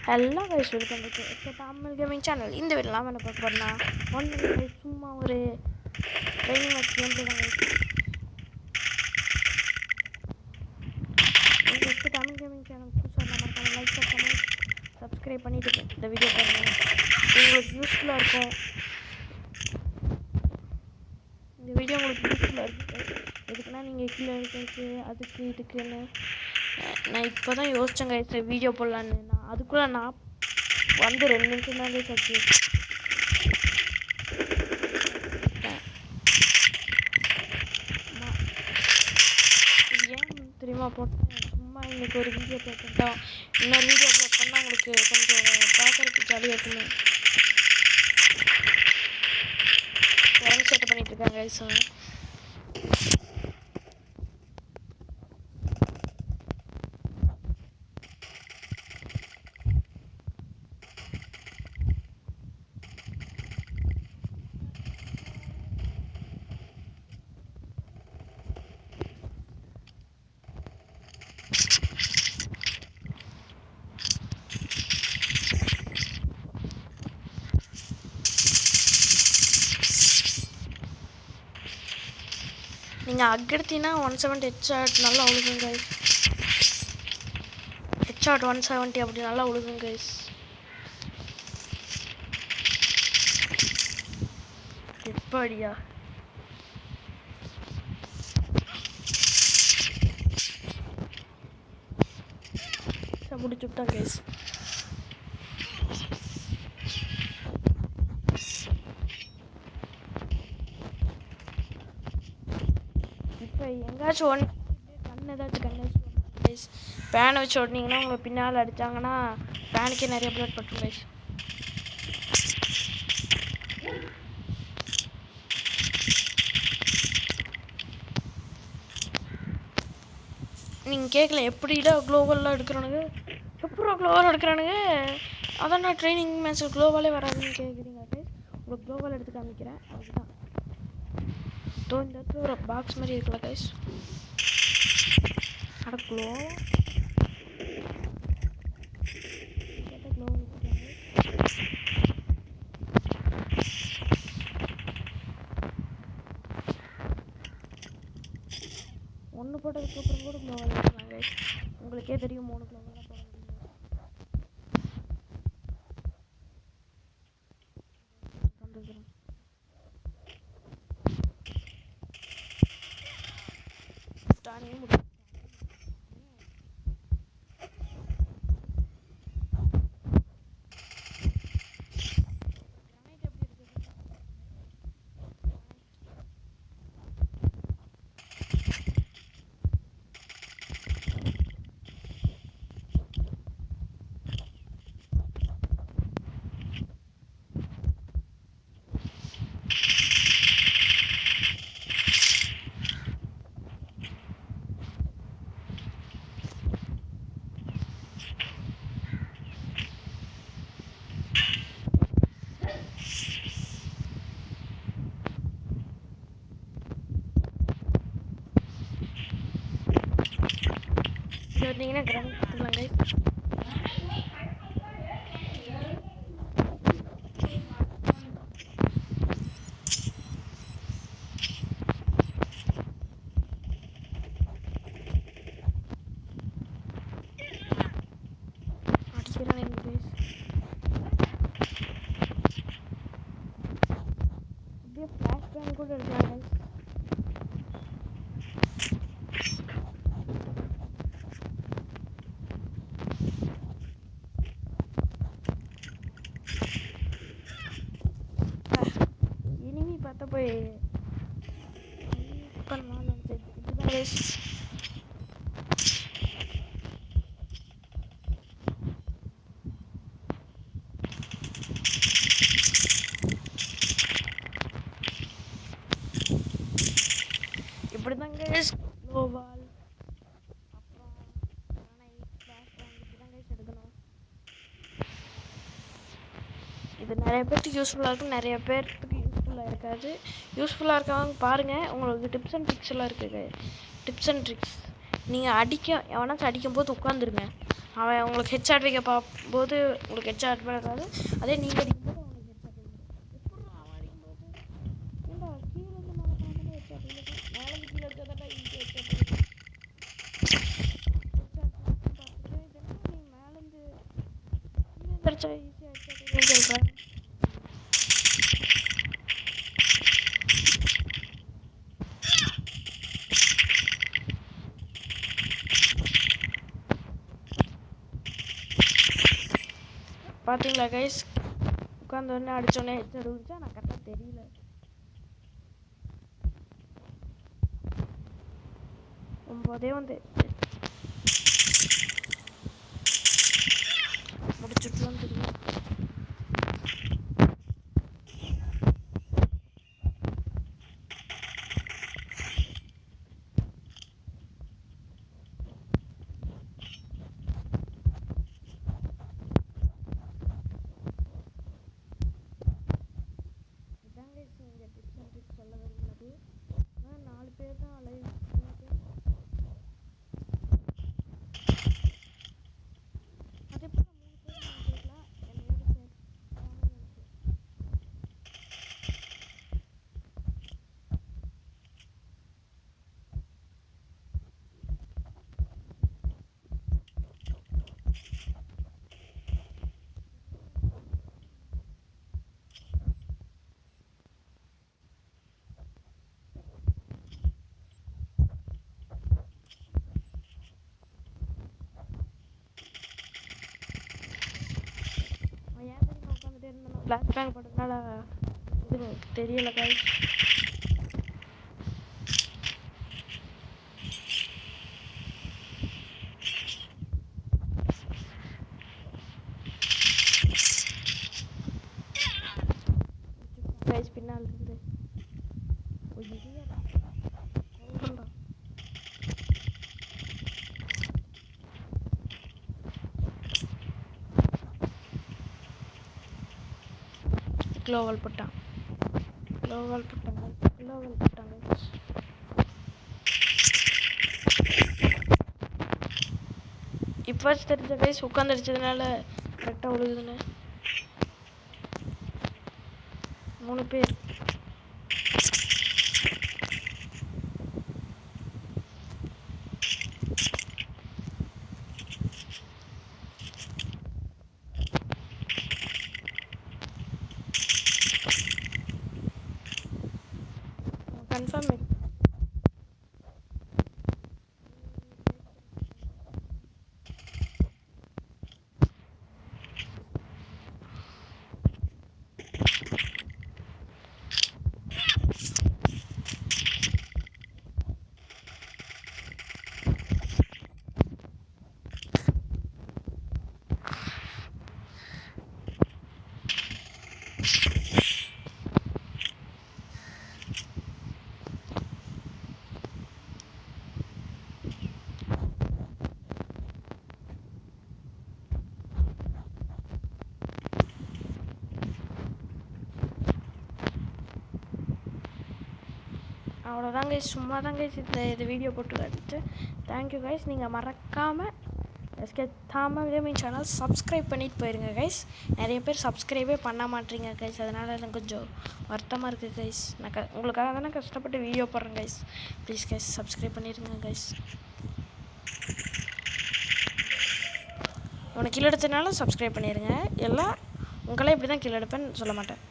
Hello guys, welcome to Tamil gaming channel. இந்த வீடியோலாம் என்ன பார்க்க போறேன்னா சும்மா ஒரு ட்ரைனிங் மேட்ச் கேம் ப்ளே தான். உங்களுக்கு தமிழ் கேமிங் சேனல் புதுசாக மறக்காம லைக் கமெண்ட் சப்ஸ்கிரைப் பண்ணிட்டு இந்த வீடியோ பாருங்கள். உங்களுக்கு யூஸ்ஃபுல்லாக இருக்கும். இந்த வீடியோ உங்களுக்கு யூஸ்ஃபுல்லாக இருக்குது. எதுக்குன்னா நீங்கள் கீழே இருக்கிறது அதுக்கு இதுக்குன்னு நான் இப்போ தான் யோசித்தேங்க இந்த வீடியோ போடலான்னு. நான் அதுக்குள்ளே நான் வந்து 2 நிமிஷம் தான் சச்சு ஏன் தெரியுமா போட்டேன். சும்மா இன்றைக்கி ஒரு வீடியோ போட்டேன். இன்னொரு வீடியோ அப்லோட் பண்ணால் உங்களுக்கு கொஞ்சம் பார்க்குறதுக்கு ஜாலியாக இருக்குமே. உடம்பு சேட்டை பண்ணிகிட்ருக்காங்க ஸோ நீங்கள் அக்கெடுத்தீங்கன்னா 170 ஹெட்ஷாட் நல்லா உழுகுங்க. ஹெட்ஷாட் 170 அப்படி நல்லா உழுகுங்க கைஸ். எப்படியா முடிச்சு விட்டான் கைஸ். இப்போ எங்காச்சும் கைஸ் பேனை வச்சு ஓட்டினீங்கன்னா உங்களை பின்னால் அடித்தாங்கன்னா பேனுக்கே நிறைய பிளட் பட்டும் கைஸ். நீங்கள் கேட்கல எப்படிடா க்ளோவல்லாம் எடுக்கிறானுங்க, எப்படா க்ளோவல் எடுக்கிறானுங்க, அதான் நான் ட்ரைனிங் மேட்ச்சில் க்ளோவாலே வராதுன்னு கேட்குறீங்க கைஸ். உங்களுக்கு க்ளோவல் எடுத்து காமிக்கிறேன். அதுதான் இந்த இடத்துல ஒரு பாக்ஸ் மாதிரி இருக்குல்ல கைஸ், அட க்ளோ ஒன்று போட்டதுக்கப்புறம் கூட க்ளோவல் எடுக்கலாம் கைஸ். உங்களுக்கே தெரியும் 3 க்ளோவல்லாம் போட முடியும். தானே முடியும். பார்த்தீங்கன்னா கிரவுண்ட் பார்த்துக்கலாம் கைஸ். அடிக்கிறானே கைஸ். அப்படியே ஃப்ளாஷ் பேன் கூட எடுக்கலாம் கைஸ். பார்த்தா போய் பண்ணலாம் இதுதான் கைஸ். இப்படி தான் கைஸ் க்ளோவால் அப்புறம் இப்படி தான் கைஸ் எடுக்கணும். இது நிறைய பேருக்கு யூஸ்ஃபுல்லாக இருக்கும், நிறைய பேருக்கு யூஸ்ஃபுல்லாக இருக்காது. யூஸ்ஃபுல்லாக இருக்கவங்க பாருங்கள். உங்களுக்கு டிப்ஸ் அண்ட் ட்ரிக்ஸ் எல்லாம் இருக்குது. டிப்ஸ் அண்ட் ட்ரிக்ஸ் நீங்கள் எவனாச்சும் அடிக்கும்போது உட்காந்துருங்க. அவன் உங்களுக்கு ஹெட்ஷாட் வைக்க பார்க்கும்போது உங்களுக்கு ஹெட்ஷாட் பண்ணாது, அதே நீங்கள் அடிக்கும்போது அவனுக்கு ஹெட்ஷாட் வைக்கணும். எப்படி அவன் அடிக்கும்போது ஏன்டா கீழே இருந்து மேலே பண்ணாமல் ஹெட்ஷாட் வைக்க, மேலே கீழே இருக்கிறதா இங்கே ஹெட்ஷாட் வைக்க பார்த்துட்டு இதெல்லாம் நீ மேலேருந்து கீழே அடிச்சா ஈஸியாக ஹெட்ஷாட் வைக்கணும்னு சொல்கிறேன். பார்த்தீங்களா கைஸ், உட்காந்து உடனே அடித்தோடனே ஹெட்செட் விழுந்துச்சா, நான் கரெக்டாக தெரியல. ஒம்பதே வந்து முடிச்சுட்டுலாம் தெரியும். இந்த டிப்ஸ் அண்ட் ட்ரிக்ஸ் சொல்ல விரும்பினது, ஆனால் 4 பேர் தான் லைவ். அதே போல் 3 பேர் கேட்கலாம் என்னையோட சேர்த்து. ஏன் தெரியுமா உட்காந்துட்டே இருந்தேன், பிளாக் பேங்க் போட்டதுனால இது தெரியல கைஸ். கைஸ் பின்னால் இருந்து க்ளோவல் போட்டாங்க. இப்போ தெரிஞ்ச கைஸ் உட்காந்து அடிச்சதுனால கரெக்டாக விழுகுதுன்னு. 3 பேர் கன்ஃபார்ம். அவ்வளோதான் கைஸ், சும்மா தான் கைஸ் இது வீடியோ போட்டு காட்டுச்சு. Thank you guys. நீங்கள் மறக்காமல் எஸ்கே தாமா கேமிங் சேனல் சப்ஸ்கிரைப் பண்ணிட்டு போயிருங்க கைஸ். நிறைய பேர் சப்ஸ்கிரைபே பண்ண மாட்டீங்க கைஸ், அதனால் எனக்கு கொஞ்சம் வருத்தமாக இருக்குது கைஸ். நான் உங்களுக்காக தானே கஷ்டப்பட்டு வீடியோ போடுறேன் கைஸ். ப்ளீஸ் கைஸ் சப்ஸ்கிரைப் பண்ணிடுங்க கைஸ். உனக்கு கீழே எடுத்ததுனால சப்ஸ்கிரைப் பண்ணிடுங்க. எல்லாம் உங்களே இப்படி தான் கீழே எடுப்பேன்னு சொல்ல மாட்டேன்.